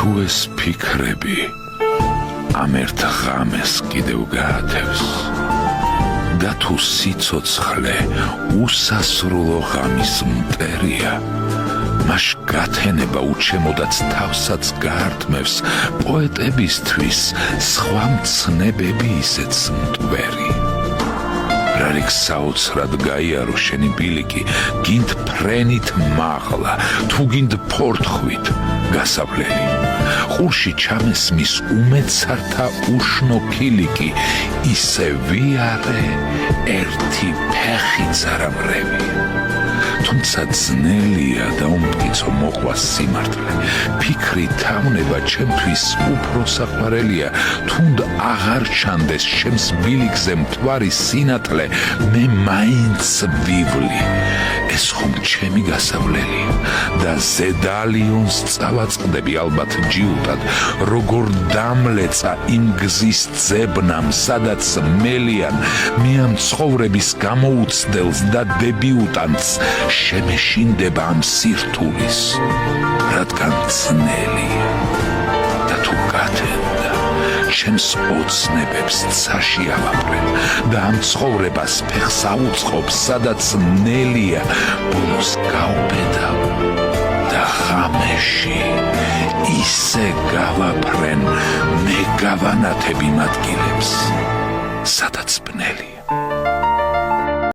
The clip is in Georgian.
თუ ეს ფიქრები ამ ერთ ღამეს კიდევ გაათევს და თუ სიცოცხლე უსასრულო ღამის მტერია, მას გათენება უჩემოდაც თავსაც გაართმევს პოეტებისთვის სხვა მცნებები ისეც მტვერი. რარიქ საოცრად გაიარო შენი ბილიკი, გინდ ფრენით მაღლა, თუ გინდ ფორთხვით გასავლელი. ყურში ჩამესმის უმეცართა უშნო ქილიკი, ისე ვიარე ერთი ფეხიც არ ამრევი. თუმცა ძნელია და უმტკიცო მოყვას სიმართლე, ფიქრი თავნება ჩემთვის უფრო საყვარელია, თუნდ აღარ ჩანდეს ჩემს ბილიკზე მთვარი სინათლე, მე მაინც ვივლი. ეს ხომ ჩემი გასავლელია და ზედალიონს წავაწყდები ალბათ ჯიუტად, როგორ დამლეცა იმ გზის ძებნამ, სადაც მელიან მე ამ ცხოვრების გამოუცდელს და დებიუტანტს შემეშინდება ამ სირთულის, რადგან ძნელია და თუ გათენდა ჩემს ოცნებებს ცაში ავაპრებ და ამ ცხოვრებას ფეხს აუწყობ, სადაც ნელია, ბოლოს გავბედავ და ღამეში ისე გავაფრენ, მე გავანათებ იმ ადგილებს, სადაც ბნელი.